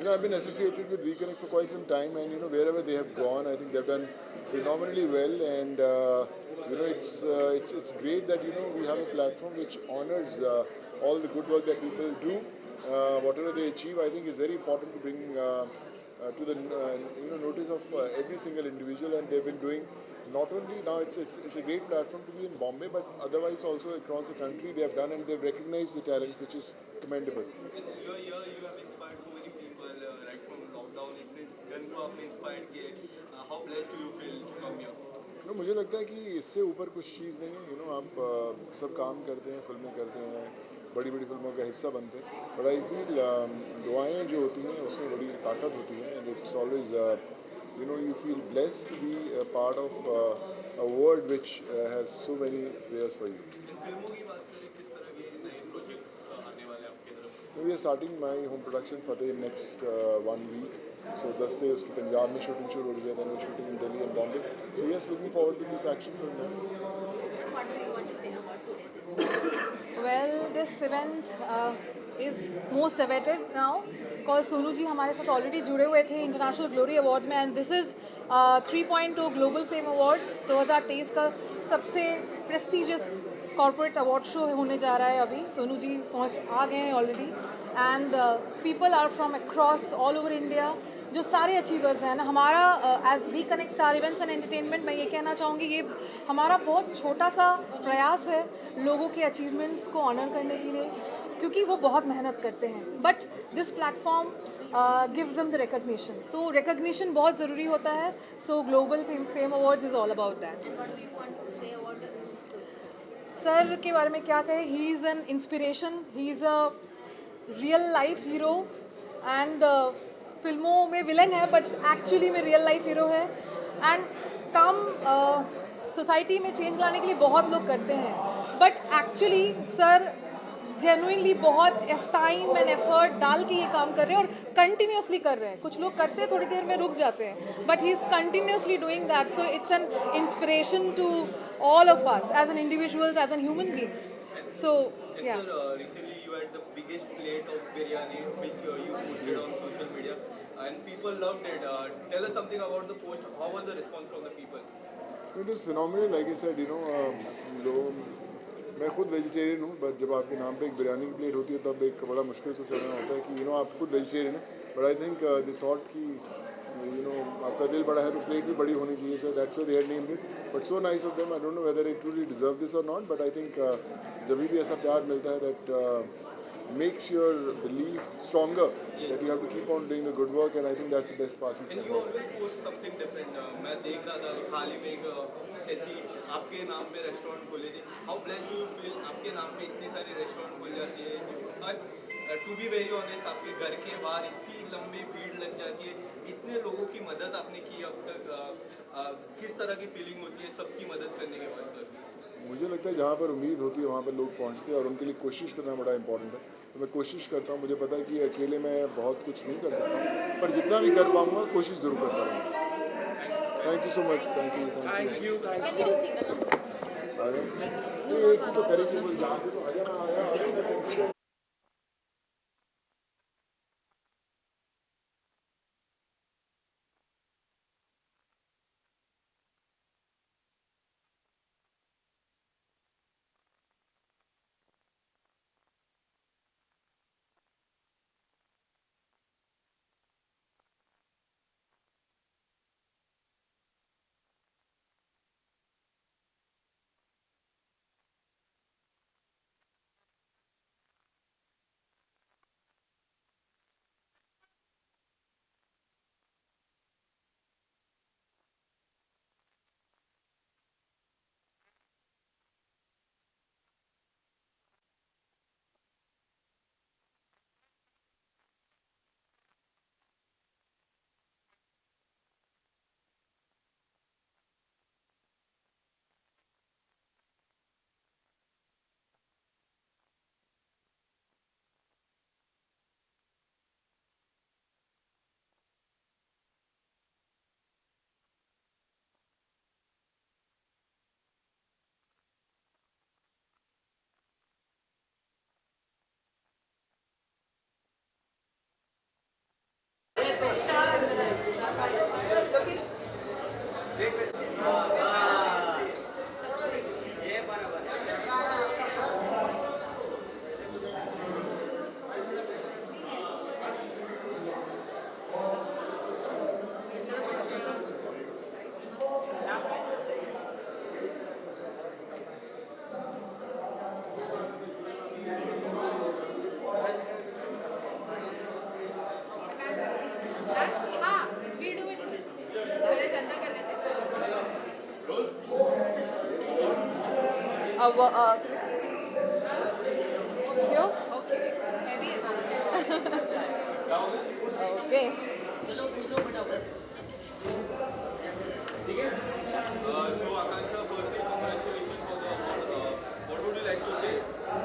I've been associated with WeConnect for quite some time, and wherever they have gone, I think they've done phenomenally well. And it's great that we have a platform which honors all the good work that people do. Whatever they achieve, I think is very important to bring to the notice of every single individual, and they've been doing. Not only now, it's a great platform to be in Bombay, but otherwise also across the country they have done, and they've recognized the talent, which is commendable. Your year you have inspired so many people right from lockdown. इतने जन को आपने inspired किए. How blessed do you feel to come here? मुझे लगता है कि इससे ऊपर कुछ चीज़ नहीं है. आप सब काम करते हैं, फिल्में करते हैं, बड़ी बड़ी फिल्मों का हिस्सा बनते हैं, बट आई फील दुआएं जो होती हैं उसमें बड़ी ताकत होती है. And it's always you feel blessed to be a part of a world which has so many prayers for you. इन फिल्मों की बात करें किस तरह के नए प्रोजेक्ट्स आने वाले हैं आपके तरफ? We are starting my home production Fateh in next 1 week. So 10 से उसकी पंजाब में शूटिंग शुरू हो गई है, then we're shooting in Delhi and Bombay. So yes, looking forward to this action film now. What do you want to say about today's event? Well, this event is most awaited now because Sonu ji हमारे साथ already जुड़े हुए थे international glory awards में, and this is 3.2 global fame awards 2023 का सबसे prestigious corporate award show होने जा रहा है. अभी सोनू जी आ गए हैं already, and people are from across all over India. जो सारे अचीवर्स हैं ना, हमारा as we connect star events and entertainment, मैं ये कहना चाहूँगी ये हमारा बहुत छोटा सा प्रयास है लोगों के अचीवमेंट्स को ऑनर करने के लिए, क्योंकि वो बहुत मेहनत करते हैं. But this platform gives them the recognition, तो रिकग्निशन बहुत ज़रूरी होता है. सो global fame awards is all about that. And what do you want to say about the sir के बारे में क्या कहें, he is an inspiration, he is a real life hero, and फिल्मों में विलन है बट एक्चुअली में real life hero है. एंड काम सोसाइटी में चेंज लाने के लिए बहुत लोग करते हैं, बट एक्चुअली सर जेन्युइनली बहुत टाइम एंड एफर्ट डाल के ये काम कर रहे हैं और कंटिन्यूसली कर रहे हैं. कुछ लोग करते हैं थोड़ी देर में रुक जाते हैं, but he is continuously doing that. So it's an inspiration to all of us as an individuals, as an human beings. So yeah. Sir, recently you had the biggest plate of biryani which you posted on social media and people loved it. Tell us something about the post. How was the response from the people? It is phenomenal, like I said. मैं खुद vegetarian हूँ, but जब आपके नाम पे एक बिरयानी की plate होती है तब एक बड़ा मुश्किल से चलना होता है कि आप खुद वेजिटेरियन हैं, but I think they thought कि आपका दिल बड़ा है तो प्लेट भी बड़ी होनी चाहिए. So that's why they had named it. But so nice of them. I don't know whether it truly deserve this और नॉट, बट आई थिंक जब भी ऐसा प्यार मिलता है that makes your belief stronger, that you have to keep on doing the good work, and I think that's the best part. And you always post something different. मैं देख रहा था हाल ही में एक ऐसी आपके नाम पे रेस्टोरेंट खोले थे. How blessed do you feel? आपके नाम पे इतनी सारी रेस्टोरेंट खुल जाती है. टू बी वेरी ऑनेस्ट, आपके घर के बाहर इतनी लंबी भीड़ लग जाती है. इतने लोगों की मदद आपने की अब तक. किस तरह की फीलिंग होती है सबकी मदद करने के बाद सर? मुझे लगता है जहाँ पर उम्मीद होती है वहाँ पर लोग पहुँचते हैं, और उनके लिए कोशिश करना बड़ा इंपॉर्टेंट है. तो मैं कोशिश करता हूँ. मुझे पता है कि अकेले मैं बहुत कुछ नहीं कर सकता, पर जितना भी कर पाऊँगा कोशिश ज़रूर करता रहूँगा. Thank you so much. Thank you. Can we do single now? एक तो करेंगे, वो यहाँ पे तो आया. हाँ, we do it such. पहले चंदा कर लेते हैं. क्यों? Okay. Heavy amount. Okay So Akansha, firstly, congratulations for the award. What would you like to say?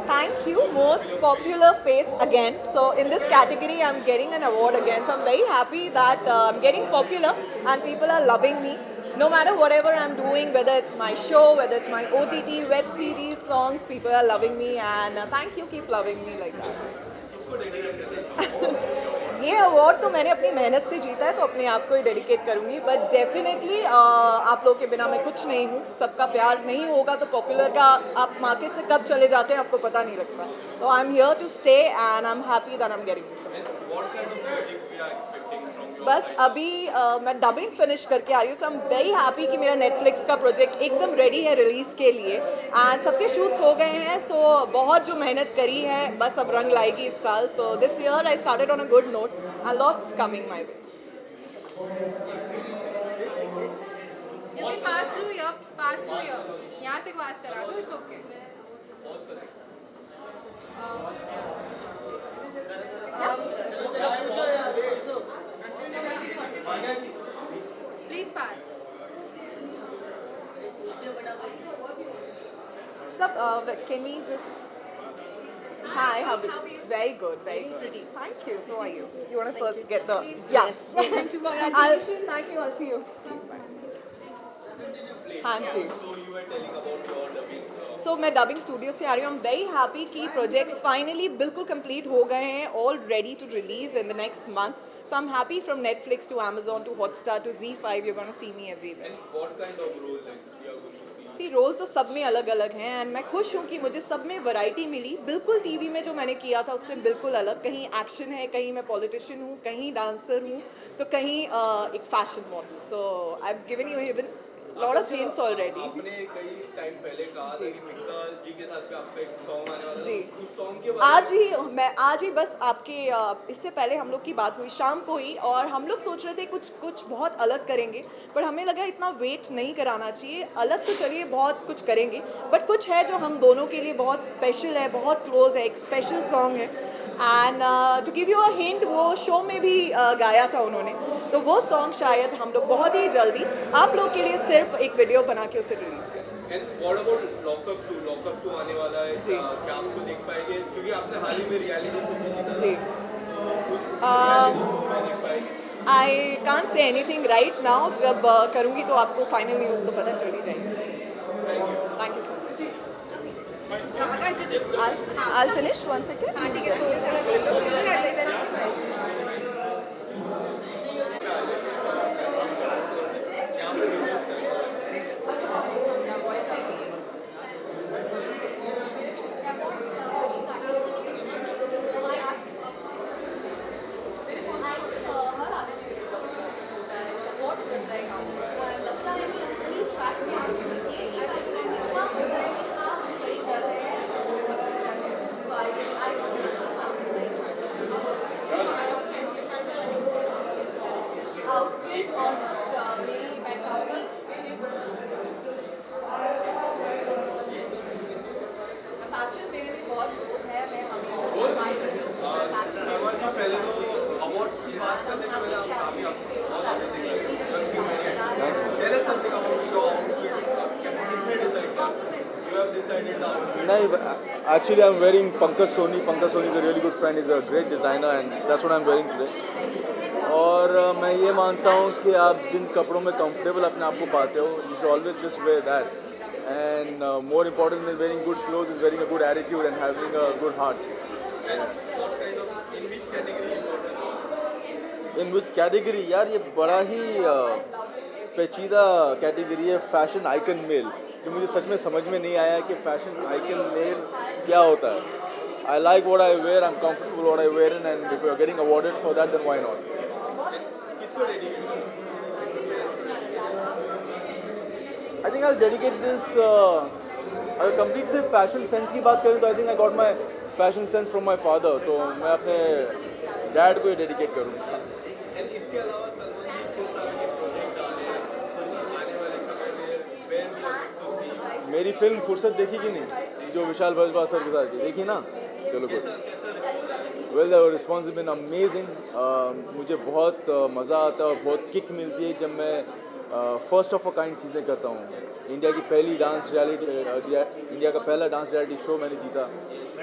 Thank you, most popular face again. So in this category, I'm getting an award again. So I'm very happy that I'm getting popular and people are loving me. No matter whatever I'm doing, whether it's my show, whether it's my OTT, web series, songs, people are loving me and thank you, keep loving me like that. किसको dedicate करते हैं? ये award तो मैंने अपनी मेहनत से जीता है तो अपने आप को ही डेडिकेट करूंगी बट डेफिनेटली आप लोग के बिना मैं कुछ नहीं हूँ. सबका प्यार नहीं होगा तो पॉपुलर का आप मार्केट से कब चले जाते हैं आपको पता नहीं लगता. तो I am here to stay and I am happy that I am getting this. What kind of verdict we are expecting from your बस अभी मैं डबिंग फिनिश करके आ रही हूँ. सो आई एम वेरी हैप्पी कि मेरा नेटफ्लिक्स का प्रोजेक्ट एकदम रेडी है रिलीज़ के लिए एंड सबके शूट्स हो गए हैं. सो बहुत जो मेहनत करी है बस अब रंग लाएगी इस साल. So this year I started on a good note and lots coming my way. You can pass through here. Pass through here. यहाँ से पास करा दो. It's okay. Please pass. Can we just... Hi, how are you? Very good, very good. Pretty. Thank you. So are you? You want to first get the... Yes. Thank you. Congratulations. Thank you. I'll see you. हाँ जी. So you were telling about your dubbing. सो मैं dubbing studio से आ रही हूँ. I am very happy कि projects finally बिल्कुल complete हो गए हैं. All ready to release in the next month. So I am happy from Netflix to Amazon to Hotstar to Z5. You gonna see me everywhere. And what kind of role like we are going to see? See role तो सब में अलग अलग हैं and मैं खुश हूँ कि मुझे सब में वैरायटी मिली. बिल्कुल टीवी में जो मैंने किया था उससे बिल्कुल अलग. कहीं एक्शन है, कहीं मैं पॉलिटिशियन हूँ, कहीं डांसर हूँ, तो कहीं एक fashion model. So I have given you even lot of hints already. आपने कई टाइम पहले कहा था कि मिक्का जी के साथ भी आपका एक सॉन्ग आने वाला जी. था. उस सॉन्ग के बारे आज ही बस आपके इससे पहले हम लोग की बात हुई शाम को ही और हम लोग सोच रहे थे कुछ बहुत अलग करेंगे पर हमें लगा इतना वेट नहीं कराना चाहिए. अलग तो चलिए बहुत कुछ करेंगे बट कुछ है जो हम दोनों के लिए बहुत स्पेशल है, बहुत क्लोज है. एक स्पेशल सॉन्ग है and to give you a hint वो शो में भी गाया था उन्होंने. तो वो सॉन्ग शायद हम लोग बहुत ही जल्दी आप लोग के लिए सिर्फ एक वीडियो बना के उसे रिलीज़ करें. एंड व्हाट अबाउट लॉकअप 2 आने वाला है. जी. क्या आपको देख पाएंगे क्योंकि आपने हाल ही में रियलिटी शो में जीता जी. तो उस reality show में देख पाएंगे. I can't say anything right now. जब करूँगी तो आपको फाइनल न्यूज़ तो पता चल ही जाएगी. Thank you so much. Akansha, this. I'll finish one second. हाँ ठीक है. So चलो कर लो. फिर आ जाए इधर. Outfits और सब मेरी बैकग्राउंड फैशन मेरे लिए बहुत क्लोज है. मैं हमेशा ट्राई करती हूँ. शर्मा जी पहले तो अवार्ड की बात करने से पहले आप काफी आपको बहुत अमेजिंग लगे. Tell us something about your outfit. किसने डिसाइड किया? You have decided the outfit. No, actually I'm wearing Pankaj Soni. Pankaj Soni is a really good friend. He's a great designer and that's what I'm wearing today. और मैं ये मानता हूँ कि आप जिन कपड़ों में कंफर्टेबल अपने आप को पाते हो you should always just wear that. And more important than wearing good clothes is wearing a good attitude and having a good heart. And what kind of, in which category you got? In which category? यार ये बड़ा ही पेचीदा category है, fashion icon mail, जो मुझे सच में समझ में नहीं आया कि फैशन आइकन मेल क्या होता है. I like what I wear, I'm comfortable what I wear in, and if you're getting awarded for that, then why not? किसको डेडिकेट करोगे? I think I'll dedicate this, अगर कंप्लीट सिर्फ fashion sense की बात करें तो I think I got my fashion sense from my father, तो मैं अपने डैड को ही डेडिकेट करूँगा. एंड इसके अलावा सलमान जी किस तरह के प्रोजेक्ट आ रहे हैं आने वाले समय में, वेयर वी आर टू सी? मेरी फिल्म फुर्सत देखी कि नहीं, जो विशाल भारद्वाज सर के साथ की, देखी ना? चलो good. Well the response been amazing. मुझे बहुत मज़ा आता है और बहुत किक मिलती है जब मैं फर्स्ट ऑफ अ काइंड चीज़ें करता हूँ. इंडिया की पहली डांस रियलिटी, इंडिया का पहला डांस रियलिटी शो मैंने जीता.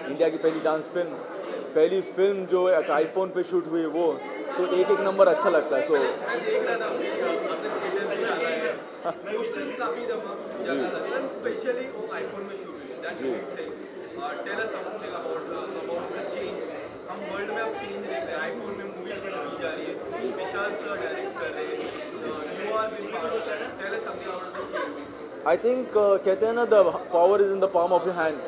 इंडिया की पहली डांस फिल्म, पहली फिल्म जो एक आईफोन पे शूट हुई, वो तो एक एक नंबर अच्छा लगता है. सो मैं देख रहा था आपने स्टेटस भी डाला है, पोस्टर्स काफी जगह लगे, स्पेशली वो आईफोन में शूट हुई. That's a big thing. Tell us something about the change. हम वर्ल्ड में अब चेंज देख रहे हैं. आईफोन में मूवीज बनाई जा रही है, विशाल सर डायरेक्ट कर रहे हैं, you are been part. Tell us something about the change. I think कहते हैं ना, the power is in the palm of your hand.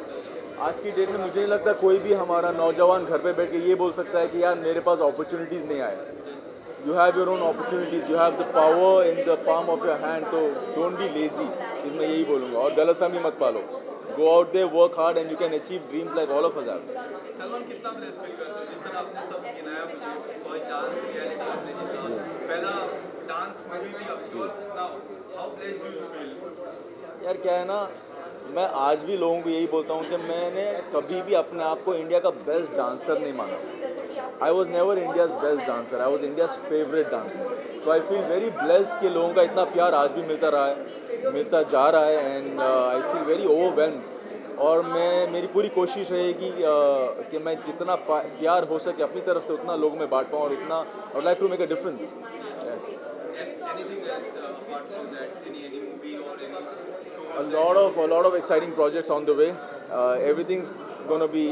आज की डेट में मुझे नहीं लगता कोई भी हमारा नौजवान घर पे बैठ के ये बोल सकता है कि यार मेरे पास अपॉर्चुनिटीज़ नहीं आए. You have your own opportunities, you have the power in the palm of your hand. तो डोंट बी लेजी, इसमें यही बोलूँगा. और गलतफहमी मत पालो. Go out there, work hard and you can achieve dreams like all of us have. Salman कितना bless feel करते हो जिस तरह आपने सब गिनाया मुझे, फर्स्ट डांस रियलिटी आपने जीता, पहला डांस मूवी भी आपकी, और now how blessed do you feel? यार क्या है ना, मैं आज भी लोगों को यही बोलता हूँ कि मैंने कभी भी अपने आप को इंडिया का बेस्ट डांसर नहीं माना. I was never India's best dancer, I was India's favourite dancer. तो आई फील वेरी ब्लेस्ड कि लोगों का इतना प्यार आज भी मिलता रहा है, मिलता जा रहा है. And I feel very overwhelmed. और मेरी पूरी कोशिश रहेगी कि मैं जितना प्यार हो सके अपनी तरफ से उतना लोगों में बांट पाऊँ, और उतना I would like to make a difference. Anything else apart from that? Any movie or any show? A lot of exciting projects on the way. Everything's gonna be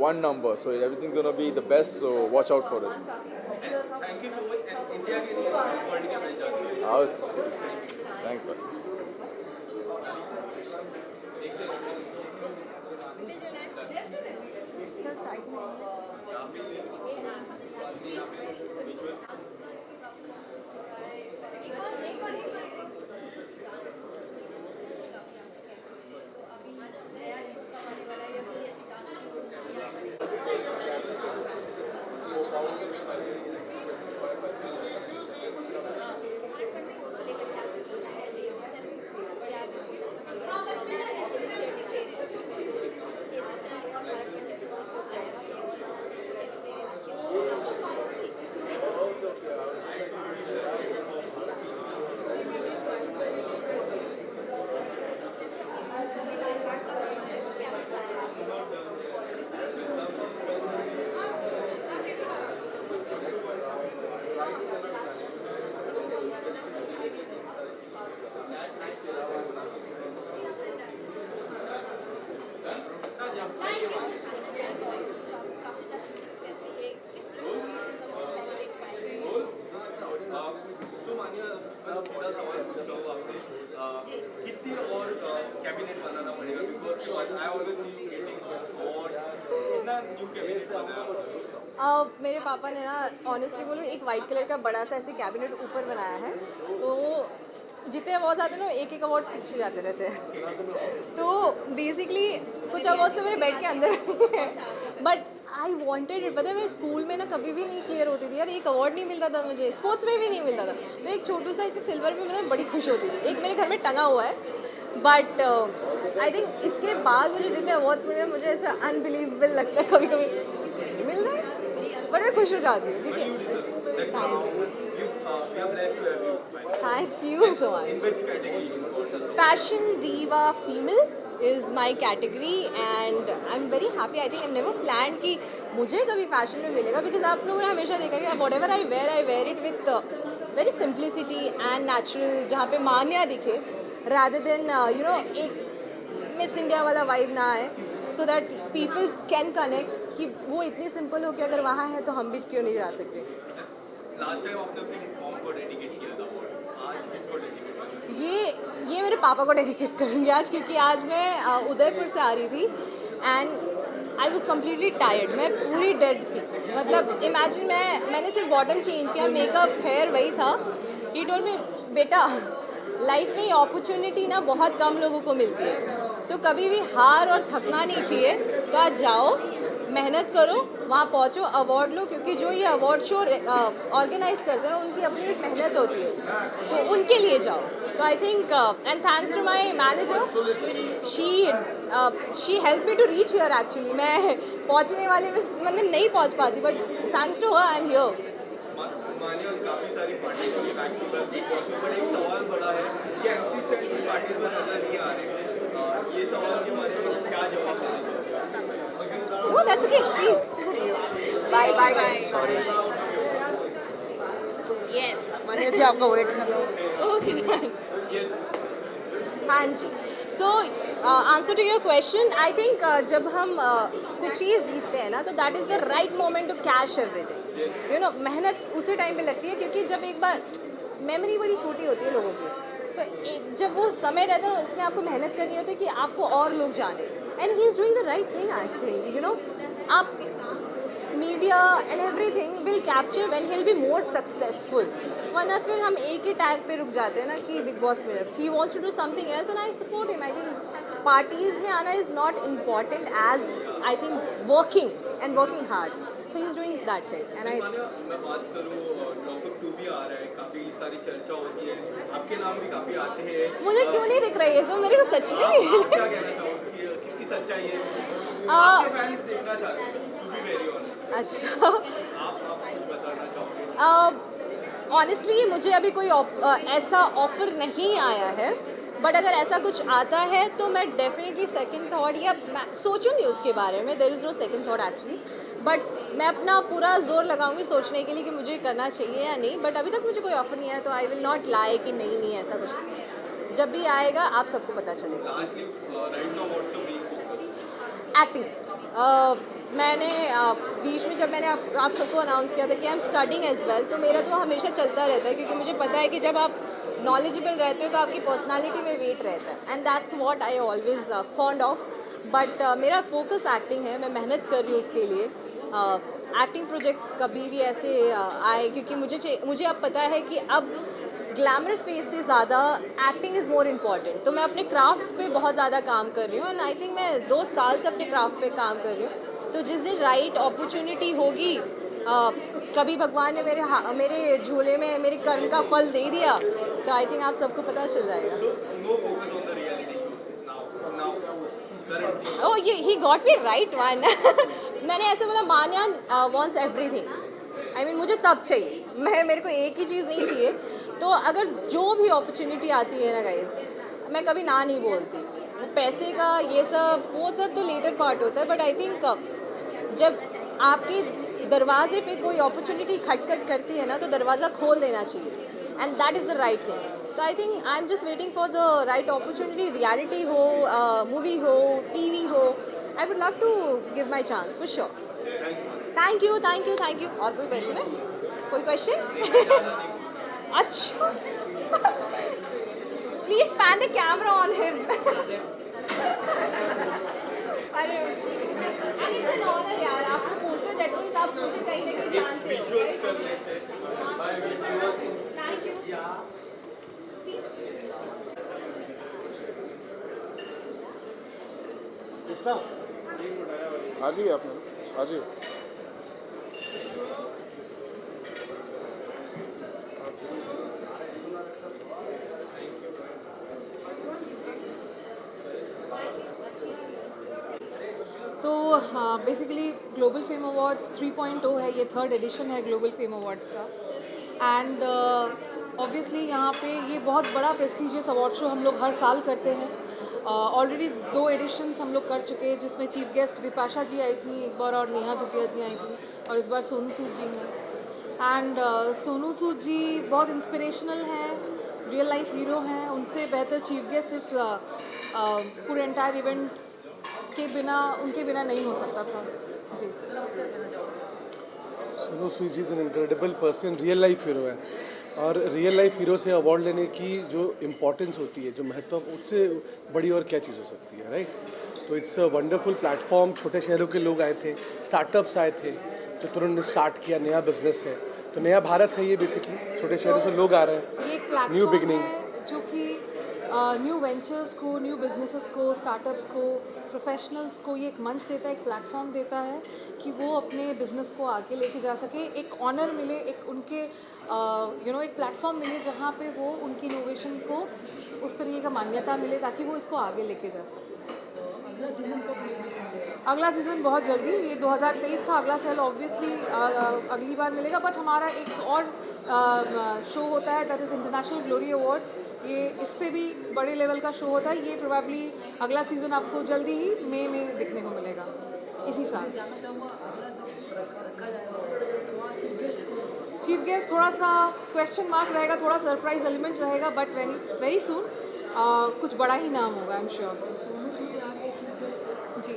one number, so everything's gonna be the best. So watch out for it. And thank you so much. And India के लिए world के match जाते हैं. Thanks, buddy. सो मानिए मैं सीधा सवाल पूछता हूँ आपसे, कितनी और कैबिनेट बनाना पड़ेगा? Because I always see getting और कितना न्यू कैबिनेट बनाया? मेरे पापा ने ना ऑनेस्टली बोलूँ एक वाइट कलर का बड़ा सा ऐसे कैबिनेट ऊपर बनाया है. तो जितने अवार्ड्स आते हैं ना, एक एक अवार्ड पीछे जाते रहते हैं. तो बेसिकली कुछ अवार्ड्स तो मेरे बेड के अंदर है. But I wanted it. पता है मैं स्कूल में ना कभी भी नहीं क्लियर होती थी यार, एक अवार्ड नहीं मिलता था मुझे, स्पोर्ट्स में भी नहीं मिलता था. तो एक छोटू सा ऐसे सिल्वर में मैं बड़ी खुश होती थी. एक मेरे घर में टंगा हुआ है. बट आई थिंक इसके बाद मुझे जितने अवार्ड्स मिले मुझे ऐसा अनबिलीवेबल लगता है कभी कभी मिल रहा है. पर मैं खुश हो जाती हूँ क्योंकि thank you so much. Fashion diva female is my category and I'm very happy. I think I've never planned कि मुझे कभी फैशन में मिलेगा, बिकॉज आप लोगों ने हमेशा देखा कि whatever I wear it with very simplicity and natural, जहाँ पे मान्या दिखे rather than you know एक मिस इंडिया वाला वाइब ना आए, so that people can connect कि वो इतनी सिंपल हो कि अगर वहाँ है तो हम भी क्यों नहीं जा सकते. लास्ट टाइम आपने अपनी मॉम को डेडिकेट किया था award, आज किसको डेडिकेट करेंगे? ये मेरे पापा को डेडिकेट करूँगी आज, क्योंकि आज मैं उदयपुर से आ रही थी and I was completely tired, मैं पूरी डेड थी। मतलब इमेजिन मैंने सिर्फ बॉटम चेंज किया, मेकअप हेयर वही था। ही टोल्ड मी बेटा लाइफ में ये अपॉर्चुनिटी ना बहुत कम लोगों को मिलती है, तो कभी भी हार और थकना नहीं चाहिए। तो आज जाओ, मेहनत करो, वहाँ पहुँचो, अवार्ड लो, क्योंकि जो ये अवार्ड शो ऑर्गेनाइज करते हैं उनकी अपनी एक मेहनत होती है, तो उनके लिए जाओ। तो I think and thanks to my manager, she help me to reach here. Actually मैं पहुँचने वाले में मतलब नहीं पहुँच पाती, but thanks to her I am here. मानिए काफ़ी सारी पार्टीज होंगी back to back Bigg Boss में, बट एक सवाल बड़ा है कि एमसी स्टैंड की पार्टीज में नजर नहीं आ रहे हैं। ये सवाल के बारे में क्या जवाब देना चाहते Oh, that's okay, please. Bye. Sorry. Yes. मानिया जी आपका वेट कर रहा हूँ। Okay. हाँ जी। So answer to your question, I think जब हम कुछ चीज़ जीतते हैं ना, तो that is the right moment to cash everything. You know, मेहनत उसी टाइम पे लगती है, क्योंकि जब एक बार मेमोरी बड़ी छोटी होती है लोगों की, तो एक जब वो समय रहता है ना, उसमें आपको मेहनत करनी होती है कि आपको और लोग जाने। And he is doing the right thing, I think. You know, आप media and everything will capture when he will be more successful. वरना फिर हम एक ही टैग पे रुक जाते हैं ना कि Bigg Boss winner, he wants to do something else and I support him. I think parties में आना is not important as I think working hard. So he is doing that thing and I मैं बात करूँ, lockup 2 भी आ रहा है, काफ़ी सारी चर्चा होती है, आपके नाम भी काफ़ी आते हैं। मुझे क्यों नहीं दिख रही है, तो मेरे को सच में नहीं आप क्या कहना चाहोगे कि कितनी सच्चाई है? आपके फैंस देखना चाहते हैं, टू बी वेरी ऑनेस्ट। अच्छा, आप कुछ बताना चाहोगे? ऑनेस्टली मुझे अभी कोई ऐसा ऑफ़र नहीं आया है, बट अगर ऐसा कुछ आता है तो मैं डेफिनेटली सेकंड थॉट या सोचूंगी उसके बारे में। There is no second thought actually, but मैं अपना पूरा जोर लगाऊंगी सोचने के लिए कि मुझे करना चाहिए या नहीं। बट अभी तक मुझे कोई ऑफ़र नहीं आया, तो आई विल नॉट लाई कि नहीं ऐसा कुछ। जब भी आएगा आप सबको पता चलेगा। Lastly right now what's your main focus? Acting. मैंने बीच में जब मैंने आप सबको अनाउंस किया था कि I am studying as well, तो मेरा तो हमेशा चलता रहता है, क्योंकि मुझे पता है कि जब आप नॉलेजेबल रहते हो तो आपकी पर्सनालिटी में वेट रहता है, and that's what I always fond of. But मेरा फोकस एक्टिंग है, मैं मेहनत कर रही हूँ उसके लिए। एक्टिंग प्रोजेक्ट्स कभी भी ऐसे आए, क्योंकि मुझे अब पता है कि अब ग्लैमरस फेस से ज़्यादा एक्टिंग इज़ मोर इम्पॉर्टेंट। तो मैं अपने क्राफ्ट पे बहुत ज़्यादा काम कर रही हूँ, एंड आई थिंक मैं 2 साल से अपने क्राफ्ट पे काम कर रही हूँ। तो जिस दिन राइट अपॉर्चुनिटी होगी, कभी भगवान ने मेरे झोले में मेरे कर्म का फल दे दिया, तो आई थिंक आप सबको पता चल जाएगा। No focus on the reality show now currently? Oh, he got me right one. मैंने ऐसे बोला, मान्या वांट्स एवरीथिंग। आई मीन मुझे सब चाहिए, मेरे को एक ही चीज़ नहीं चाहिए। तो अगर जो भी अपॉर्चुनिटी आती है ना गाइज, मैं कभी ना नहीं बोलती। पैसे का ये सब वो सब तो लेटर पार्ट होता है, बट आई थिंक जब आपके दरवाजे पे कोई अपॉर्चुनिटी खटखट करती है ना, तो दरवाज़ा खोल देना चाहिए, and that is the right thing. तो I think I am just waiting for the right opportunity. Reality हो, मूवी हो, टीवी हो, I would love to give my chance for sure. Thank you. और कोई क्वेश्चन है? कोई question? अच्छा, please pan the camera on him. अरे it's an honor यार, आपको पूछते हो, that means आप मुझे कहीं ना कहीं जानते हो, right? कर लेते हैं। Thank you. आ जाइए आप मैडम, आ जाइए। तो हाँ, बेसिकली ग्लोबल फेम अवार्ड्स 3.0 है, ये 3rd एडिशन है ग्लोबल फेम अवार्ड्स का। एंड ऑब्वियसली यहाँ पे ये बहुत बड़ा प्रेस्टिजियस अवार्ड शो हम लोग हर साल करते हैं। ऑलरेडी 2 एडिशंस हम लोग कर चुके हैं, जिसमें चीफ गेस्ट बिपाशा जी आई थी एक बार, और नेहा धुपिया जी आई थी, और इस बार सोनू सूद जी हैं। एंड सोनू सूद जी बहुत इंस्पिरेशनल हैं, रियल लाइफ हीरो हैं। उनसे बेहतर चीफ गेस्ट इस पूरे एंटायर इवेंट के बिना, उनके बिना नहीं हो सकता था जी। Sonu Sood ji is an incredible person, real life hero है। और रियल लाइफ हीरो से अवार्ड लेने की जो इम्पोर्टेंस होती है, जो महत्व, उससे बड़ी और क्या चीज़ हो सकती है, राइट। तो इट्स अ वंडरफुल प्लेटफॉर्म। छोटे शहरों के लोग आए थे, स्टार्टअप्स आए थे जो तुरंत स्टार्ट किया, नया बिजनेस है। तो नया भारत है ये बेसिकली, छोटे शहरों से लोग आ रहे हैं, ये एक न्यू प्लेटफॉर्म बिगनिंग। है जो कि न्यू वेंचर्स को, न्यू बिजनेसेस को, स्टार्टअप्स को, प्रोफेशनल्स को ये एक मंच देता है, एक प्लेटफॉर्म देता है कि वो अपने बिजनेस को आगे लेके जा सके, एक ऑनर मिले, एक उनके एक प्लेटफॉर्म मिले जहाँ पे वो उनकी इनोवेशन को उस तरीके का मान्यता मिले ताकि वो इसको आगे लेके जा सके। अगला सीज़न बहुत जल्दी, ये 2023 था, अगला साल ऑब्वियसली अगली बार मिलेगा। बट हमारा एक और शो होता है, that is international glory awards. ये इससे भी बड़े लेवल का शो होता है। ये प्रोबेबली अगला सीज़न आपको जल्दी ही मई में दिखने को मिलेगा, इसी साल। चीफ गेस्ट थोड़ा सा क्वेश्चन मार्क रहेगा, थोड़ा सरप्राइज एलिमेंट रहेगा, बट वेरी सून कुछ बड़ा ही नाम होगा, आई एम श्योर। जी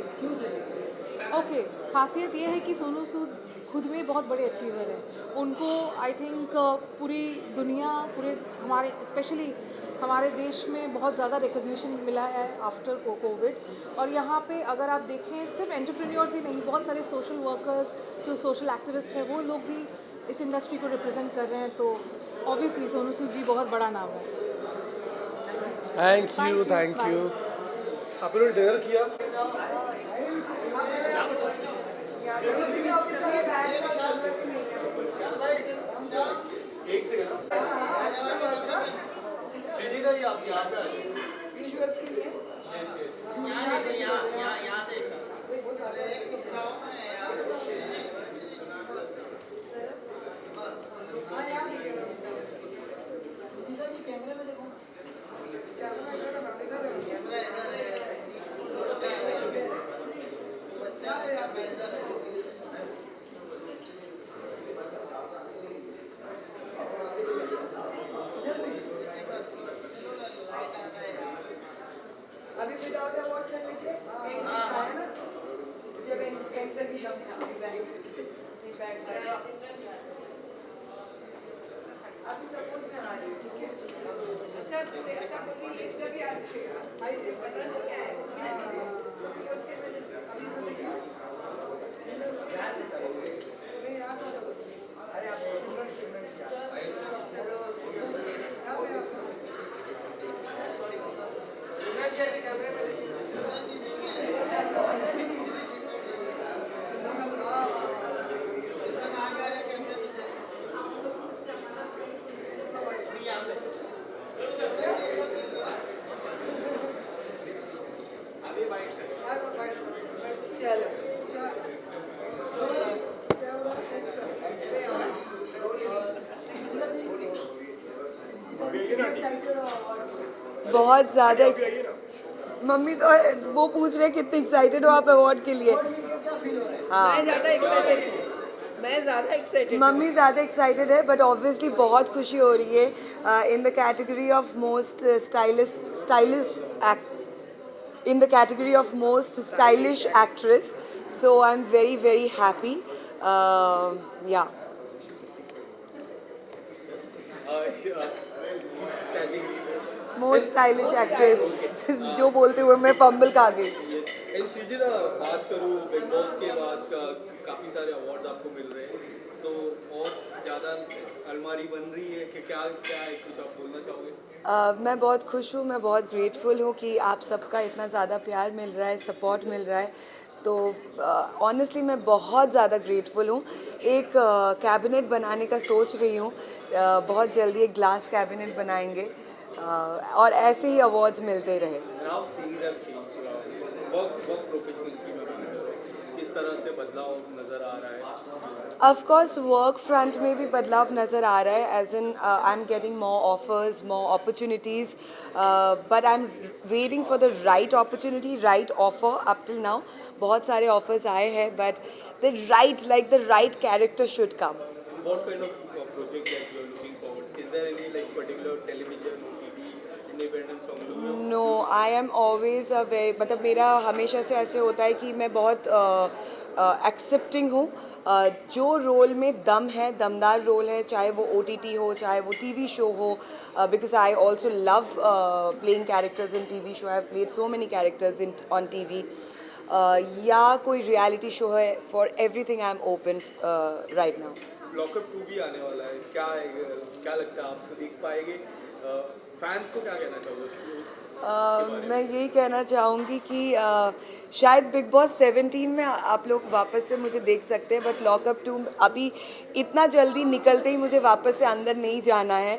ओके, खासियत ये है कि सोनू सूद खुद में बहुत बड़े अचीवर हैं। उनको आई थिंक पूरी दुनिया, पूरे हमारे स्पेशली हमारे देश में बहुत ज़्यादा रिकग्निशन मिला है आफ्टर कोविड। और यहाँ पे अगर आप देखें, सिर्फ एंटरप्रेन्योर्स ही नहीं, बहुत सारे सोशल वर्कर्स जो सोशल एक्टिविस्ट हैं वो लोग भी इस इंडस्ट्री को रिप्रेजेंट कर रहे हैं। तो ऑब्वियसली सोनू सूद जी बहुत बड़ा नाम है। Thank you, thank Bye. You. आप लोगों ने डिनर किया? एक सेकंड, श्रीजीता जी आप यहाँ पे आ जाइए। अभी विदाउट अवार्ड कर लीजिए, एक है ना, जब एक लगी हम बैग अभी सपोज में आ रही हूँ, ठीक है। अच्छा तो ऐसा कभी इससे भी आती है, पता नहीं क्या है। बहुत ज़्यादा मम्मी तो वो पूछ रहे कितने एक्साइटेड हो आप अवार्ड के लिए। हाँ, मैं ज़्यादा एक्साइटेड, मम्मी ज़्यादा एक्साइटेड है, बट ऑब्वियसली बहुत खुशी हो रही है in the category of most stylish actress. So I am very very happy. या मोस्ट स्टाइलिश एक्ट्रेस जो बोलते हुए मैं पंबल खा गई। एंड श्रीजीता, बात करूँ बिग बॉस के बाद काफ़ी सारे अवार्ड्स आपको मिल रहे हैं, तो और ज़्यादा अलमारी बन रही है कि क्या क्या है, कुछ आप बोलना चाहोगे? मैं बहुत खुश हूँ, मैं बहुत ग्रेटफुल हूँ कि आप सबका इतना ज़्यादा प्यार मिल रहा है, सपोर्ट मिल रहा है। तो ऑनेस्टली मैं बहुत ज़्यादा ग्रेटफुल हूँ। एक कैबिनेट बनाने का सोच रही हूँ, बहुत जल्दी एक ग्लास कैबिनेट बनाएंगे और ऐसे ही अवार्ड्स मिलते रहे। किस तरह से बदलाव नज़र आ रहा है? ऑफ कोर्स वर्क फ्रंट में भी बदलाव नज़र आ रहा है, as in I am getting more offers, more opportunities, but I am waiting for the right opportunity, right offer. Up till now बहुत सारे ऑफर्स आए हैं, but the right character should come. What kind of project that you are looking forward? Is there any like particular television, TV, independent song? No, I am always मतलब मेरा हमेशा से ऐसे होता है कि मैं बहुत एक्सेप्टिंग हूँ जो रोल में दम है, दमदार रोल है, चाहे वो OTT हो, चाहे वो TV शो हो, because I also love playing characters in TV show, I have played so many characters in on TV, या कोई रियलिटी शो है, for everything I am open right now. Lockup 2 भी आने वाला है, क्या लगता है आपको देख पाएंगे? फैंस को क्या कहना चाहोगे? मैं यही कहना चाहूँगी कि शायद बिग बॉस 17 में आप लोग वापस से मुझे देख सकते हैं, बट लॉकअप 2 अभी इतना जल्दी निकलते ही मुझे वापस से अंदर नहीं जाना है।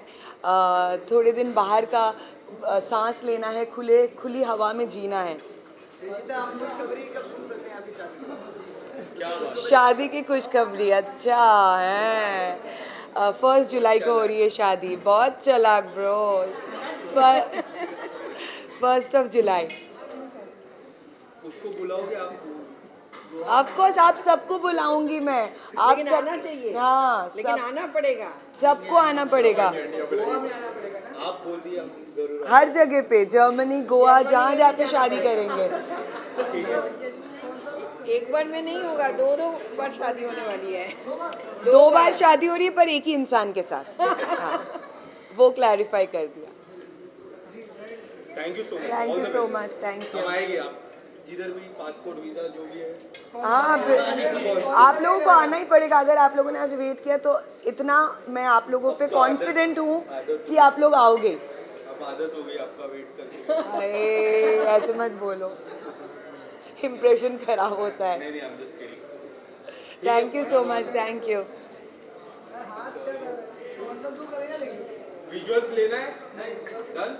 थोड़े दिन बाहर का सांस लेना है, खुली हवा में जीना है। शादी की खुशखबरी, अच्छा है, 1 जुलाई को हो रही है शादी। बहुत चालाक ब्रो, 1 जुलाई। उसको बुलाओगे आप? ऑफ कोर्स आप सबको बुलाऊंगी मैं। आप सब आना चाहिए। हाँ, लेकिन आना पड़ेगा, सबको आना पड़ेगा। आप बोल दिए, हम जरूर। हर जगह पे, जर्मनी, गोवा, जहाँ जाके शादी करेंगे। एक बार में नहीं होगा, दो बार शादी होने वाली है। 2 बार शादी हो रही है, पर एक ही इंसान के साथ। हाँ, वो क्लैरिफाई कर दिया। Thank you so much. Thank you so much, thank you. हम आएंगे, आप जिधर भी पासपोर्ट वीज़ा जो भी है। हाँ, आप लोगों को आना ही पड़ेगा। अगर आप लोगों ने आज वेट किया तो इतना मैं आप लोगों पे कॉन्फिडेंट हूँ कि आप लोग आओगे। अब आदत हो गई आपका वेट करने। अरे ऐसे मत बोलो, इम्प्रेशन खराब होता है। नहीं, I'm just kidding। Thank you so much, thank you. Visuals लेना है? डन।